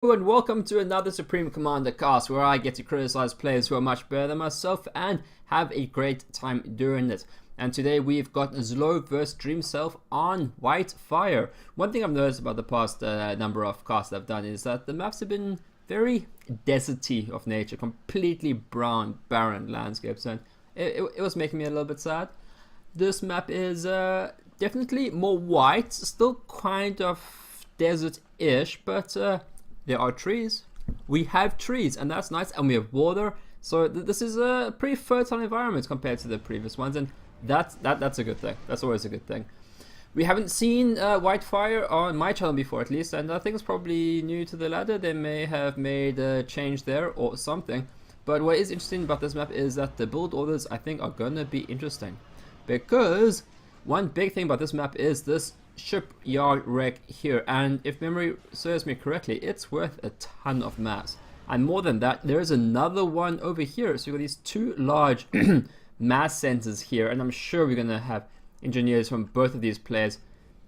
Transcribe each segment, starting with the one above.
And welcome to another Supreme Commander cast where I get to criticize players who are much better than myself and have a great time doing it. And today we've got Zlo vs DreamVsZlo on Whitefire. One thing I've noticed about the past number of casts I've done is that the maps have been very deserty of nature, completely brown, barren landscapes, and it was making me a little bit sad. This map is definitely more white, still kind of desert-ish, but there are trees. We have trees, and that's nice, and we have water. So this is a pretty fertile environment compared to the previous ones, and that's a good thing. That's always a good thing. We haven't seen Whitefire on my channel before, at least, and I think it's probably new to the ladder. They may have made a change there or something. But what is interesting about this map is that the build orders, I think, are gonna be interesting, because one big thing about this map is this shipyard wreck here, and if memory serves me correctly, it's worth a ton of mass. And more than that, there's another one over here. So you've got these two large mass centers here, and I'm sure we're gonna have engineers from both of these players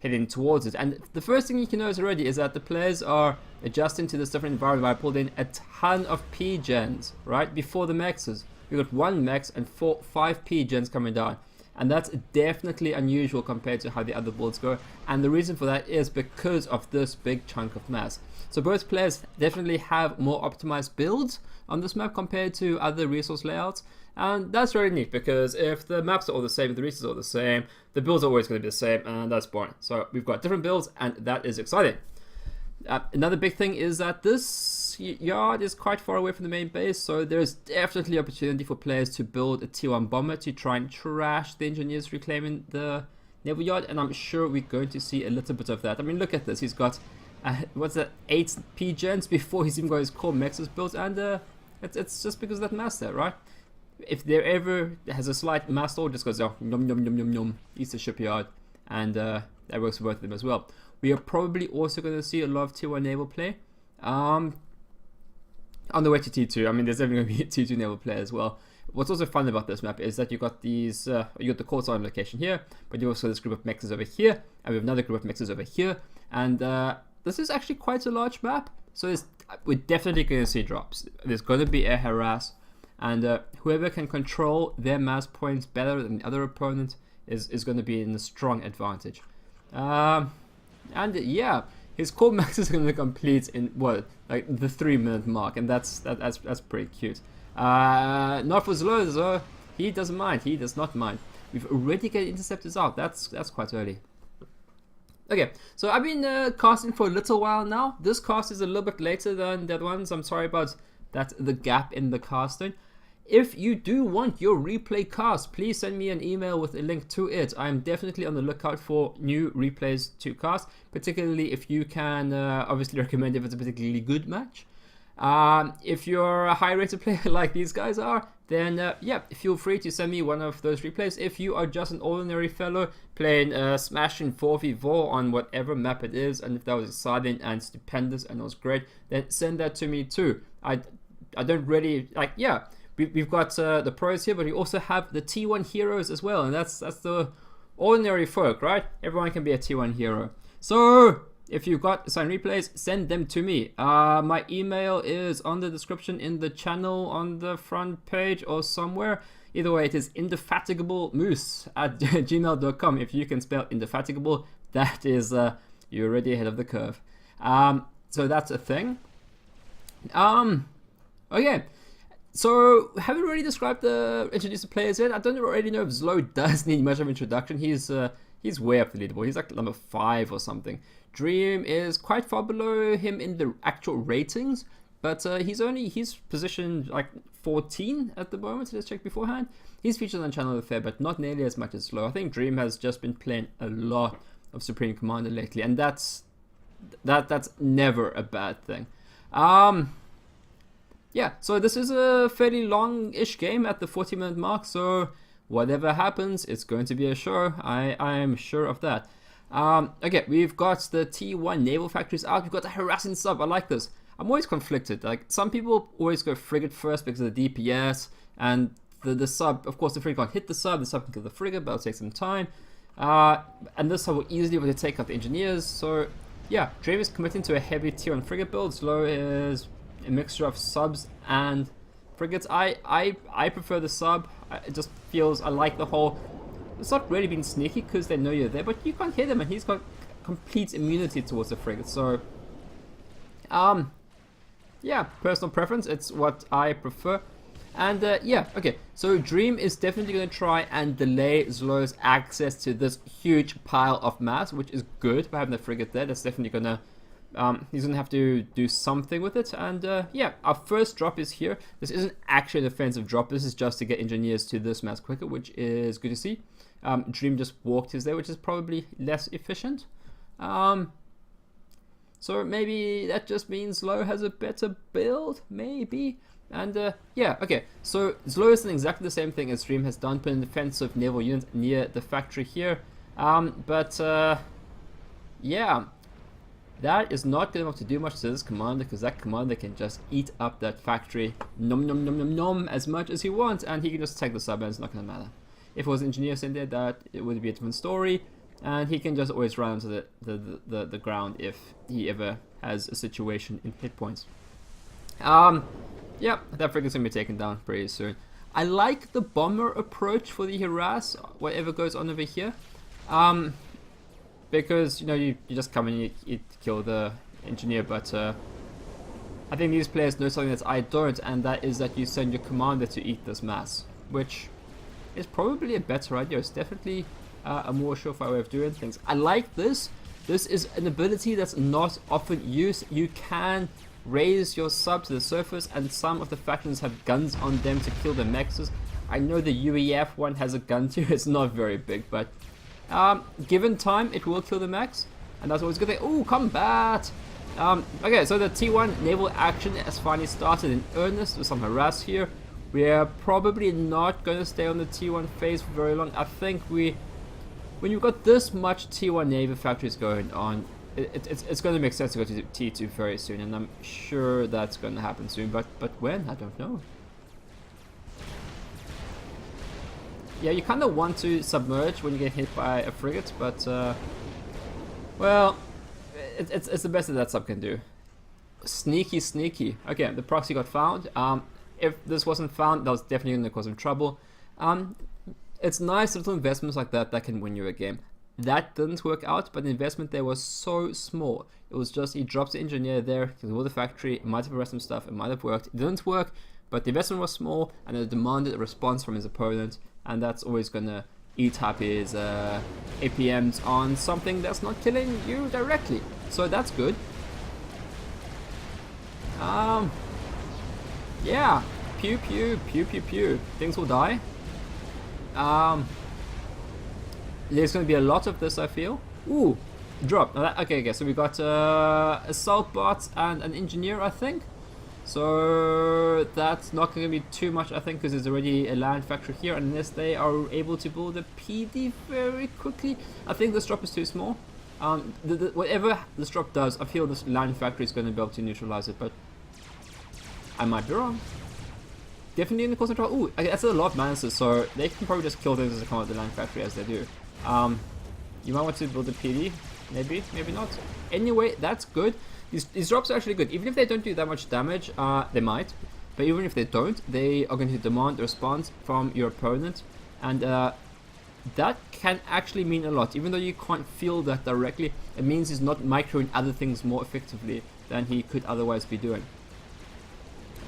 heading towards it. And the first thing you can notice already is that the players are adjusting to this different environment. I pulled in a ton of P-gens right before the mexes. We got one mex and 5 P-gens coming down. And that's definitely unusual compared to how the other builds go. And the reason for that is because of this big chunk of mass. So both players definitely have more optimized builds on this map compared to other resource layouts. And that's really neat, because if the maps are all the same, if the resources are all the same, the builds are always going to be the same, and that's boring. So we've got different builds, and that is exciting. Another big thing is that this yard is quite far away from the main base, so there's definitely opportunity for players to build a T1 bomber to try and trash the engineers reclaiming the naval yard, and I'm sure we're going to see a little bit of that. I mean, look at this. He's got, what's that, 8 P-gens before he's even got his core mexes built, and it's just because of that mass there, right? If there ever has a slight mass load, just goes, oh, yum, yum, yum, yum, yum, eats the shipyard, and that works for both of them as well. We are probably also going to see a lot of T1 naval play on the way to T2. I mean, there's definitely going to be a T2 naval play as well. What's also fun about this map is that you've got these, you got the core time location here, but you also have this group of mexes over here, and we have another group of mexes over here, and this is actually quite a large map, so we're definitely going to see drops. There's going to be air harass, and whoever can control their mass points better than the other opponent is going to be in a strong advantage. And yeah, his core max is going to complete in what, like the 3-minute mark, and that's pretty cute. Not for Zlo, he doesn't mind. He does not mind. We've already got interceptors out. That's quite early. Okay, so I've been casting for a little while now. This cast is a little bit later than the other ones. I'm sorry about that, the gap in the casting. If you do want your replay cast, please send me an email with a link to it. I'm definitely on the lookout for new replays to cast, particularly if you can obviously recommend if it's a particularly good match. If you're a high-rated player like these guys are, then yeah, feel free to send me one of those replays. If you are just an ordinary fellow playing smashing 4v4 on whatever map it is, and if that was exciting and stupendous and it was great, then send that to me too. I don't really, like, yeah, we've got the pros here, but we also have the T1 heroes as well, and that's the ordinary folk, right? Everyone can be a T1 hero. So if you've got assigned replays, send them to me. My email is on the description in the channel on the front page or somewhere. Either way, it is indefatigablemoose@gmail.com. If you can spell indefatigable, that is you're already ahead of the curve. So that's a thing. Okay. So, haven't already introduced the players yet. I don't already know if Zlo does need much of introduction. He's way up the leaderboard. He's like number 5 or something. Dream is quite far below him in the actual ratings, but he's positioned like 14 at the moment. Let's check beforehand. He's featured on the channel a fair, but not nearly as much as Zlo. I think Dream has just been playing a lot of Supreme Commander lately, and that's never a bad thing. Yeah, so this is a fairly long-ish game at the 40-minute mark, so whatever happens, it's going to be a show. I'm sure of that. Okay, we've got the T1 naval factories out. We've got the harassing sub. I like this. I'm always conflicted. Like, some people always go frigate first because of the DPS, and the sub, of course, the frigate can't hit the sub can kill the frigate, but it'll take some time. And this sub will easily be able to take out the engineers, so yeah, Dream is committing to a heavy tier 1 frigate build. Zlo is a mixture of subs and frigates. I prefer the sub. It just feels, I like the whole, it's not really being sneaky because they know you're there, but you can't hit him and he's got complete immunity towards the frigate. So yeah, personal preference, it's what I prefer. And yeah, okay, so Dream is definitely going to try and delay Zlo's access to this huge pile of mass, which is good by having the frigate there. That's definitely going to, he's going to have to do something with it. And yeah, our first drop is here. This isn't actually an offensive drop, this is just to get engineers to this mass quicker, which is good to see. Dream just walked his there, which is probably less efficient. So maybe that just means Zlo has a better build, maybe. And yeah, okay, so Zlo isn't exactly the same thing as Dream has done, put an defensive naval unit near the factory here. But yeah, that is not going to have to do much to this commander, because that commander can just eat up that factory, nom nom nom nom nom, as much as he wants, and he can just take the sub and it's not going to matter. If it was engineers in there, that it would be a different story. And he can just always run onto the ground if he ever has a situation in hit points. Yeah, that frigate's gonna be taken down pretty soon. I like the bomber approach for the harass, whatever goes on over here. Because, you know, you just come in and you kill the engineer, but I think these players know something that I don't, and that is that you send your commander to eat this mass, which is probably a better idea. It's definitely a more surefire way of doing things. I like this. This is an ability that's not often used. You can raise your sub to the surface, and some of the factions have guns on them to kill the mexes. I know the UEF one has a gun too. It's not very big, but given time, it will kill the mechs, and that's always a good thing. Oh, combat! Okay, so the T1 naval action has finally started in earnest with some harass here. We are probably not going to stay on the T1 phase for very long. I think when you've got this much T1 naval factories going on, it's going to make sense to go to T2 very soon, and I'm sure that's going to happen soon, but when? I don't know. Yeah, you kind of want to submerge when you get hit by a frigate, but well, it's the best that sub can do. Sneaky, sneaky. Okay, the proxy got found. If this wasn't found, that was definitely going to cause him trouble. It's nice little investments like that can win you a game. That didn't work out, but the investment there was so small. It was just, he drops the engineer there, he killed the factory, it might have arrested some stuff, it might have worked. It didn't work, but the investment was small, and it demanded a response from his opponent, and that's always gonna eat up his APMs on something that's not killing you directly. So that's good. Yeah, pew pew, pew pew pew. Things will die. There's going to be a lot of this, I feel. Ooh, drop. Okay, so we got assault bots and an engineer, I think. So that's not going to be too much, I think, because there's already a land factory here, unless they are able to build a PD very quickly. I think this drop is too small. Whatever this drop does, I feel this land factory is going to be able to neutralize it, but I might be wrong. Definitely in the course of trial. Ooh, that's a lot of menaces, so they can probably just kill things as they come out of the land factory as they do. You might want to build a PD, maybe, maybe not. Anyway, that's good. These drops are actually good. Even if they don't do that much damage, they might. But even if they don't, they are going to demand a response from your opponent. And that can actually mean a lot. Even though you can't feel that directly, it means he's not microing other things more effectively than he could otherwise be doing.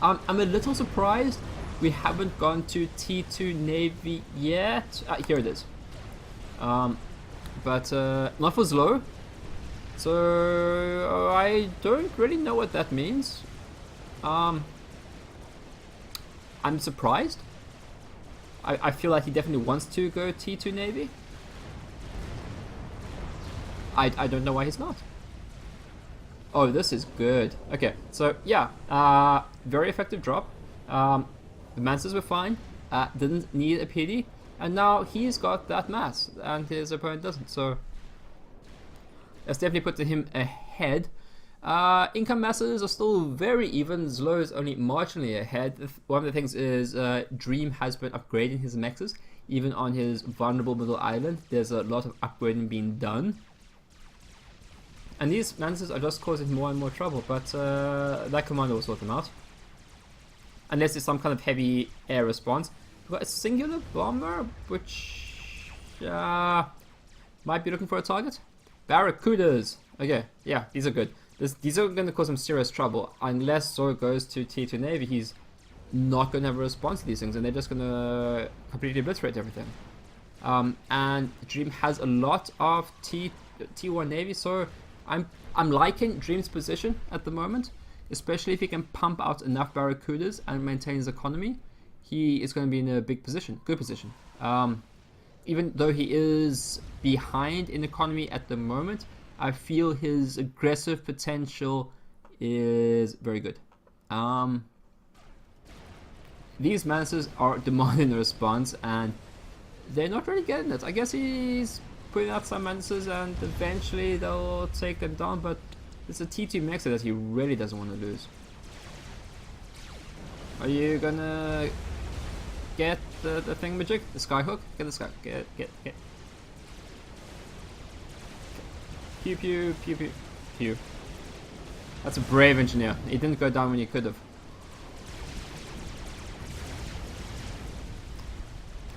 I'm a little surprised we haven't gone to T2 Navy yet. Here it is. But not for Zlo. So I don't really know what that means. I'm surprised. I feel like he definitely wants to go T2 Navy. I don't know why he's not. Oh, this is good. Okay, so yeah, very effective drop. The Mansers were fine, didn't need a PD, and now he's got that mass, and his opponent doesn't, so that's definitely put him ahead. Income masses are still very even. Zlo is only marginally ahead. One of the things is Dream has been upgrading his mexes, even on his vulnerable middle island. There's a lot of upgrading being done. And these Mancers are just causing more and more trouble, but that commander will sort them out. Unless it's some kind of heavy air response. We've got a singular bomber, which might be looking for a target. Barracudas. Okay, yeah, these are good. These are going to cause some serious trouble. Unless Zoro goes to T2 Navy, he's not going to have a response to these things, and they're just going to completely obliterate everything. And Dream has a lot of T1 Navy, so I'm liking Dream's position at the moment, especially if he can pump out enough Barracudas and maintain his economy. He is going to be in a good position. Even though he is behind in economy at the moment, I feel his aggressive potential is very good. These Mancers are demanding a response, and they're not really getting it. I guess he's putting out some Mancers, and eventually they'll take them down, but it's a T2 Mexer that he really doesn't want to lose. Are you gonna get the thingamajig? The skyhook? Get the sky. Get. Pew pew pew pew pew. That's a brave engineer. He didn't go down when he could have.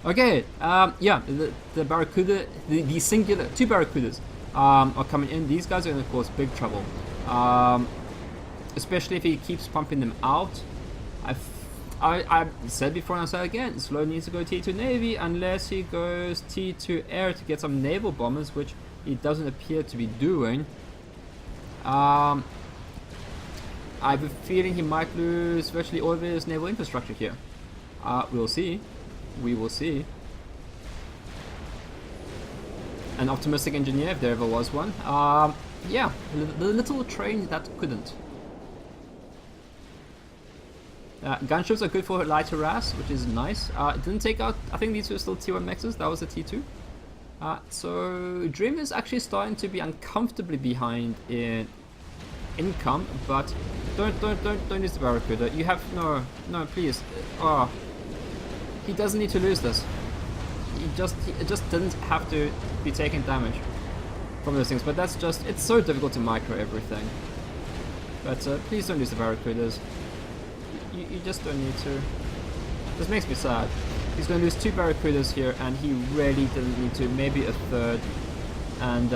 Okay, yeah, the Barracuda, the singular, 2 Barracudas are coming in. These guys are going to cause big trouble. Especially if he keeps pumping them out. I've said before and I'll say again, Zlo needs to go T2 Navy unless he goes T2 Air to get some naval bombers, which he doesn't appear to be doing. I have a feeling he might lose virtually all of his naval infrastructure here. We'll see. We will see. An optimistic engineer, if there ever was one. Yeah, the little train that couldn't. Gunships are good for light harass, which is nice. It didn't take out, I think these were still T1 Mexes, that was a T2. So Dream is actually starting to be uncomfortably behind in income, but don't use the Barracuda. You have, no, please. He doesn't need to lose this. He just didn't have to be taking damage from those things, but that's just, it's so difficult to micro everything. But please don't use the Barracudas. You just don't need to. This makes me sad. He's going to lose 2 Barracudas here, and he really didn't need to. Maybe a third. And,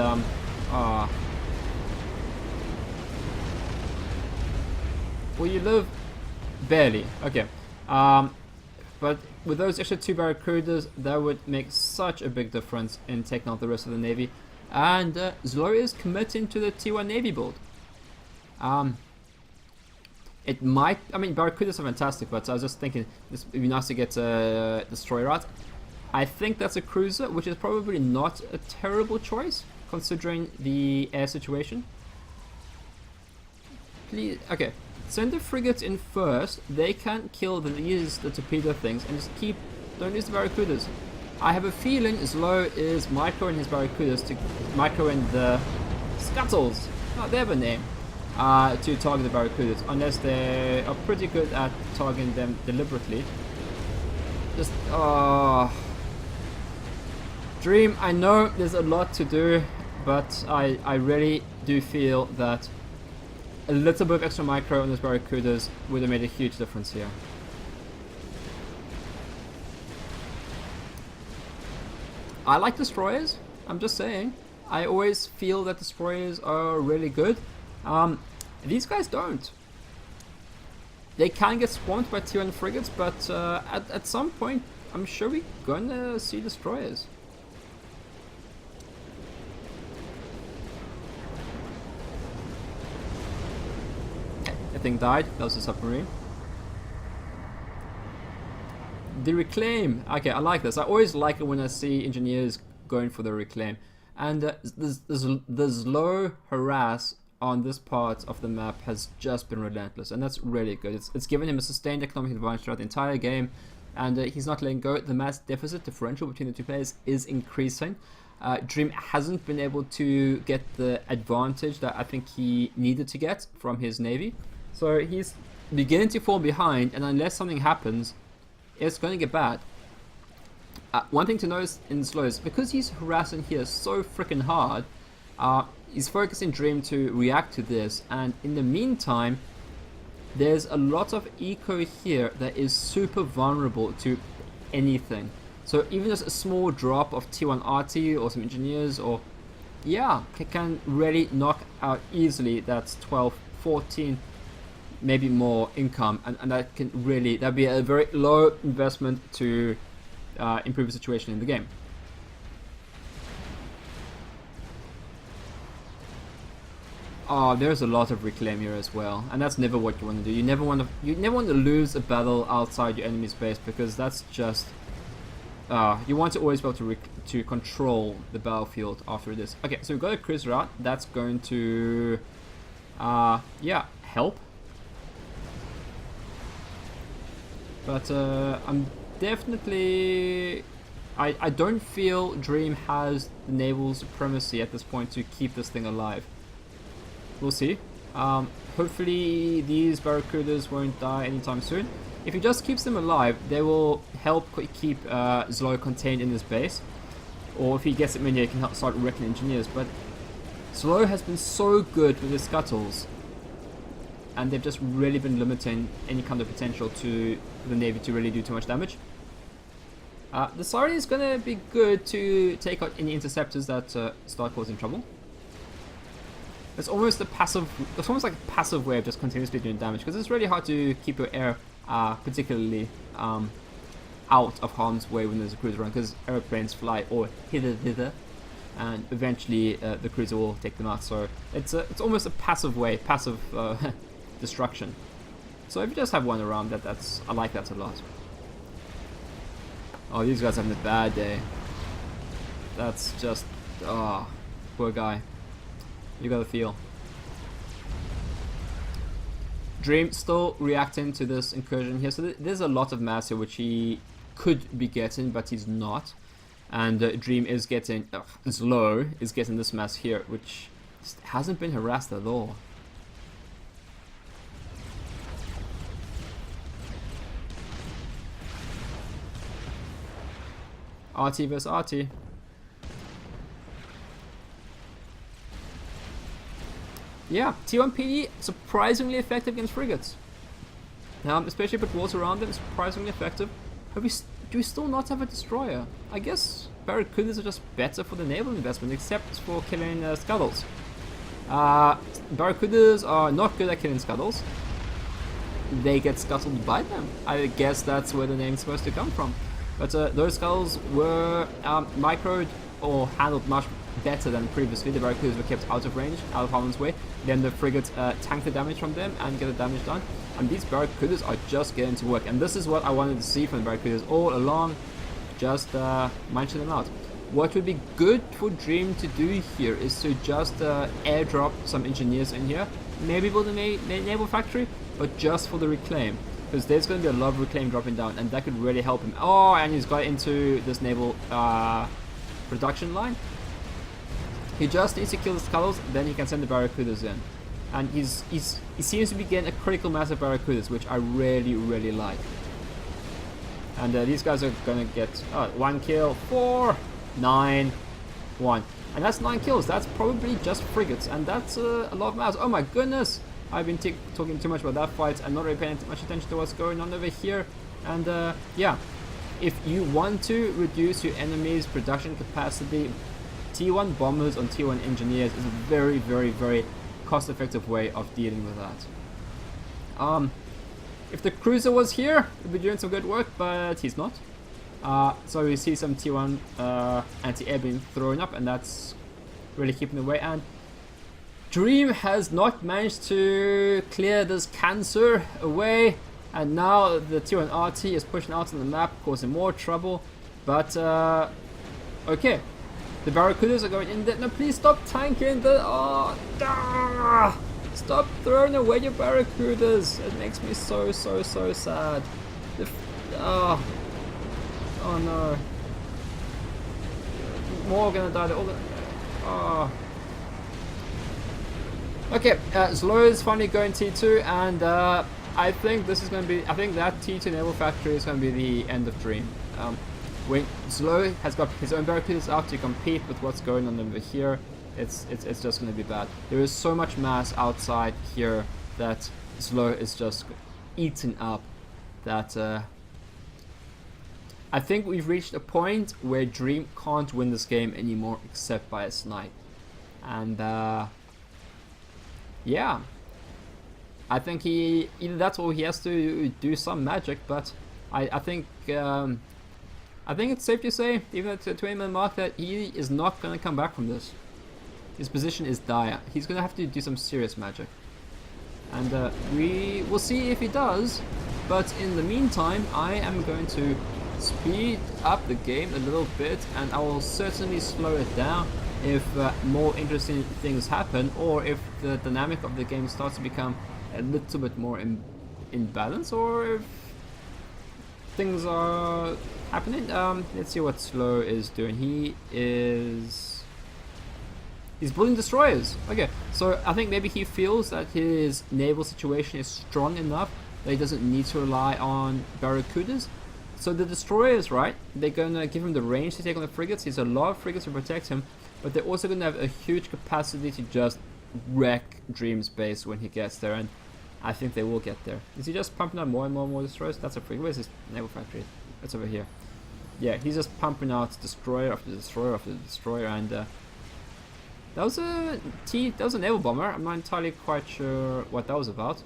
will you live? Barely. Okay. But with those extra 2 Barracudas, that would make such a big difference in taking out the rest of the Navy. And Zlo is committing to the T1 Navy build. It might, I mean, Barracudas are fantastic, but I was just thinking this would be nice to get a destroyer out. I think that's a cruiser, which is probably not a terrible choice, considering the air situation. Please, okay, send the frigates in first. They can kill the torpedo things, and just don't use the Barracudas. I have a feeling Zlo is microing his Barracudas to microing the Scuttles. Oh, they have a name. To target the Barracudas, unless they are pretty good at targeting them deliberately. Just, Dream, I know there's a lot to do, but I really do feel that a little bit of extra micro on those Barracudas would have made a huge difference here. I like destroyers, I'm just saying. I always feel that destroyers are really good. These guys don't. They can get swamped by T1 frigates, but at some point, I'm sure we're gonna see destroyers. That thing died. That was a submarine. The reclaim. Okay, I like this. I always like it when I see engineers going for the reclaim. And the Zlo harass on this part of the map has just been relentless, and that's really good. It's given him a sustained economic advantage throughout the entire game, and he's not letting go. The mass deficit differential between the two players is increasing. Dream hasn't been able to get the advantage that I think he needed to get from his navy, so he's beginning to fall behind, and unless something happens, it's going to get bad. One thing to notice in Zlo is because he's harassing here so freaking hard, he's focusing Dream to react to this, and in the meantime, there's a lot of eco here that is super vulnerable to anything. So even just a small drop of T1 RT or some engineers, or yeah, can really knock out easily. That's 12, 14, maybe more income, and that can really, that'd be a very low investment to improve the situation in the game. Oh, there's a lot of reclaim here as well, and that's never what you want to do. You never want to lose a battle outside your enemy's base, because that's just you want to always be able to control the battlefield after this. Okay, so we've got a cruise route that's going to yeah, help. But I'm definitely, I don't feel Dream has the naval supremacy at this point to keep this thing alive. We'll see. Hopefully these Barracudas won't die anytime soon. If he just keeps them alive, they will help keep Zlo contained in his base. Or if he gets it many, he can help start wrecking engineers. But Zlo has been so good with his scuttles, and they've just really been limiting any kind of potential to the Navy to really do too much damage. The Siren is going to be good to take out any interceptors that start causing trouble. It's almost a passive. It's almost like a passive way of just continuously doing damage, because it's really hard to keep your air, particularly out of harm's way when there's a cruiser around, because airplanes fly or hither, and eventually the cruiser will take them out. So it's almost a passive way, passive destruction. So if you just have one around, I like that a lot. Oh, these guys are having a bad day. That's just, poor guy. You got a feel. Dream still reacting to this incursion here, so there's a lot of mass here which he could be getting, but he's not. And Dream is getting, Zlo is getting this mass here, which hasn't been harassed at all. RT versus RT. Yeah, T1 PD surprisingly effective against frigates. Especially if it walls around them, surprisingly effective. But do we still not have a destroyer? I guess Barracudas are just better for the naval investment, except for killing scuttles. Barracudas are not good at killing scuttles. They get scuttled by them. I guess that's where the name's supposed to come from. But those scuttles were microed or handled much better than previously. The Barracudas were kept out of range, out of harm's way. Then the frigates tank the damage from them and get the damage done. And these Barracudas are just getting to work. And this is what I wanted to see from the Barracudas all along. Just munching them out. What would be good for Dream to do here is to just airdrop some engineers in here. Maybe build a naval factory, but just for the reclaim. Because there's going to be a lot of reclaim dropping down, and that could really help him. Oh, and he's got into this naval production line. He just needs to kill the scuttles, then he can send the Barracudas in. And he seems to be getting a critical mass of Barracudas, which I really, really like. And these guys are going to get 1 kill, 4, 9, 1. And that's 9 kills. That's probably just frigates, and that's a lot of mass. Oh my goodness! I've been talking too much about that fight and not really paying much attention to what's going on over here. And yeah, if you want to reduce your enemy's production capacity, T1 bombers on T1 engineers is a very, very, very cost-effective way of dealing with that. If the cruiser was here, he'd be doing some good work, but he's not. So we see some T1 anti-air being thrown up, and that's really keeping away. And Dream has not managed to clear this cancer away, and now the T1 RT is pushing out on the map, causing more trouble. But okay, the Barracudas are going in there. No, please stop tanking the. Stop throwing away your Barracudas. It makes me so sad. Oh no, more are gonna die. Oh. Okay, Zlo is finally going T2, and I think this is going to be. I think that T2 naval factory is going to be the end of Dream. When Zlo has got his own Barracudas out to compete with what's going on over here, It's just going to be bad. There is so much mass outside here that Zlo is just eaten up. That I think we've reached a point where Dream can't win this game anymore except by a snipe. And yeah, I think either that's or he has to do some magic. But I think it's safe to say, even at the 20-minute mark, that he is not going to come back from this. His position is dire. He's going to have to do some serious magic. And we will see if he does. But in the meantime, I am going to speed up the game a little bit. And I will certainly slow it down if more interesting things happen. Or if the dynamic of the game starts to become a little bit more in balance. Or if things are happening. Let's see what Zlo is doing. He's building destroyers. Okay, so I think maybe he feels that his naval situation is strong enough that he doesn't need to rely on barracudas. So the destroyers, right, they're going to give him the range to take on the frigates. He has a lot of frigates to protect him, but they're also going to have a huge capacity to just wreck Dream's base when he gets there, and I think they will get there. Is he just pumping out more and more and more destroyers? That's a frigate. Where's his naval factory? It's over here. Yeah, he's just pumping out destroyer after destroyer after destroyer, and that was a naval bomber. I'm not entirely quite sure what that was about.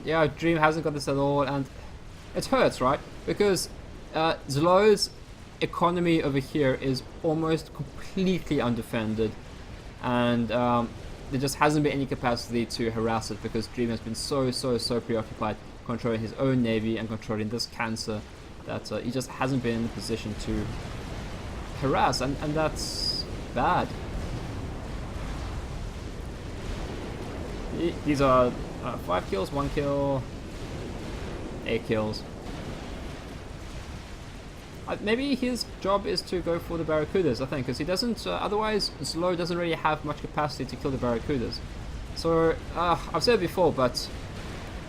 Yeah, Dream hasn't got this at all, and it hurts, right? Because Zlo's economy over here is almost completely undefended, and there just hasn't been any capacity to harass it because Dream has been so preoccupied controlling his own navy and controlling this cancer that he just hasn't been in a position to harass, and that's bad. These are 5 kills, 1 kill, 8 kills. Maybe his job is to go for the barracudas, I think, because he doesn't. Otherwise, Zlo doesn't really have much capacity to kill the barracudas. So I've said it before, but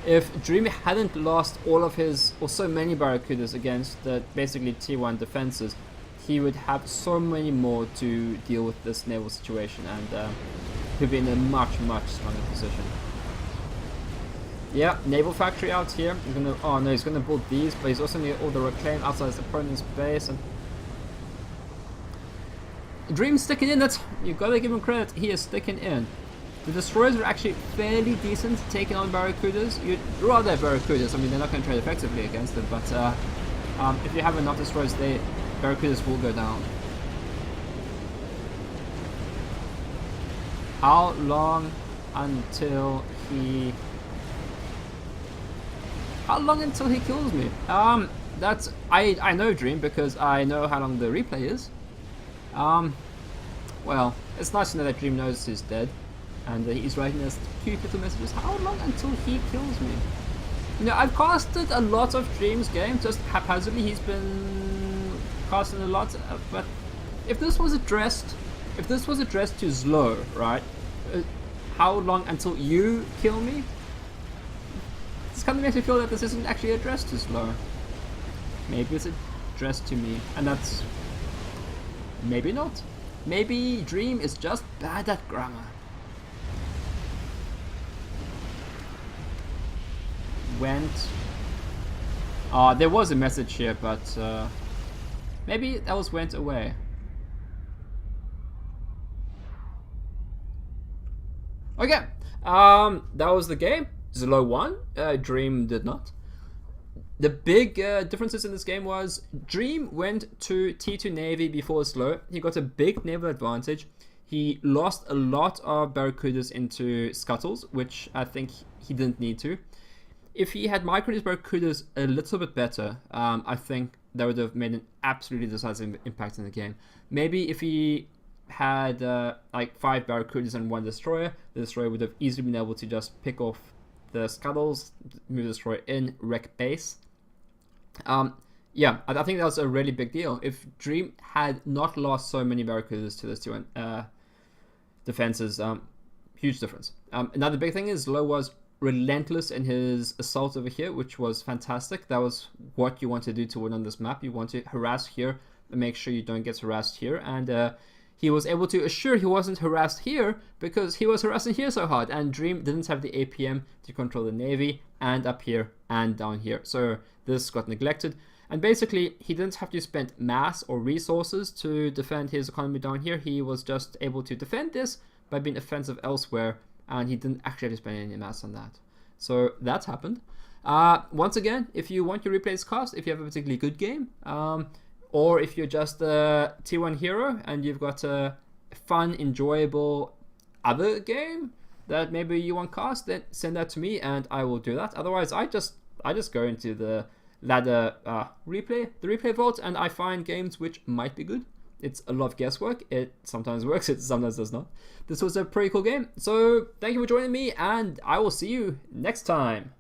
if Dream hadn't lost all of his, or so many barracudas against the basically T1 defenses, he would have so many more to deal with this naval situation, and he'd be in a much stronger position. Yeah, naval factory out here. He's gonna. Oh no, he's gonna build these, but he's also gonna all the reclaim outside his opponent's base. And Dream's sticking in. That you gotta give him credit. He is sticking in. The destroyers are actually fairly decent taking on barracudas. You'd rather have barracudas. I mean, they're not gonna trade effectively against them, but if you have enough destroyers, barracudas will go down. How long until he? How long until he kills me? That's I know Dream because I know how long the replay is. Well, it's nice to know that Dream knows he's dead, and he's writing us cute little messages. How long until he kills me? You know, I've casted a lot of Dream's games just haphazardly. He's been casting a lot, but if this was addressed to Zlo, right? How long until you kill me? This kind of makes me feel that this isn't actually addressed to Zlo. Maybe it's addressed to me, and that's maybe not. Maybe Dream is just bad at grammar. Went. There was a message here, but maybe that was went away. Okay, that was the game. Zlo won, Dream did not. The big differences in this game was Dream went to T2 Navy before Zlo. He got a big naval advantage. He lost a lot of barracudas into scuttles, which I think he didn't need to. If he had microed his barracudas a little bit better, I think that would have made an absolutely decisive impact in the game. Maybe if he had like 5 barracudas and 1 destroyer, the destroyer would have easily been able to just pick off the scuttles, move the destroyer in, wreck base. Yeah, I think that was a really big deal. If Dream had not lost so many barracudas to this T1 defenses, huge difference. Another big thing is Zlo was relentless in his assault over here, which was fantastic. That was what you want to do to win on this map. You want to harass here and make sure you don't get harassed here. And he was able to assure he wasn't harassed here because he was harassing here so hard. And Dream didn't have the APM to control the Navy and up here and down here. So this got neglected. And basically, he didn't have to spend mass or resources to defend his economy down here. He was just able to defend this by being offensive elsewhere, and he didn't actually have to spend any mass on that. So that's happened. Once again, if you want your replays cast, if you have a particularly good game, or if you're just a tier 1 hero and you've got a fun, enjoyable other game that maybe you want cast, then send that to me and I will do that. Otherwise, I just go into the ladder replay vault, and I find games which might be good. It's a lot of guesswork. It sometimes works, it sometimes does not. This was a pretty cool game. So thank you for joining me, and I will see you next time.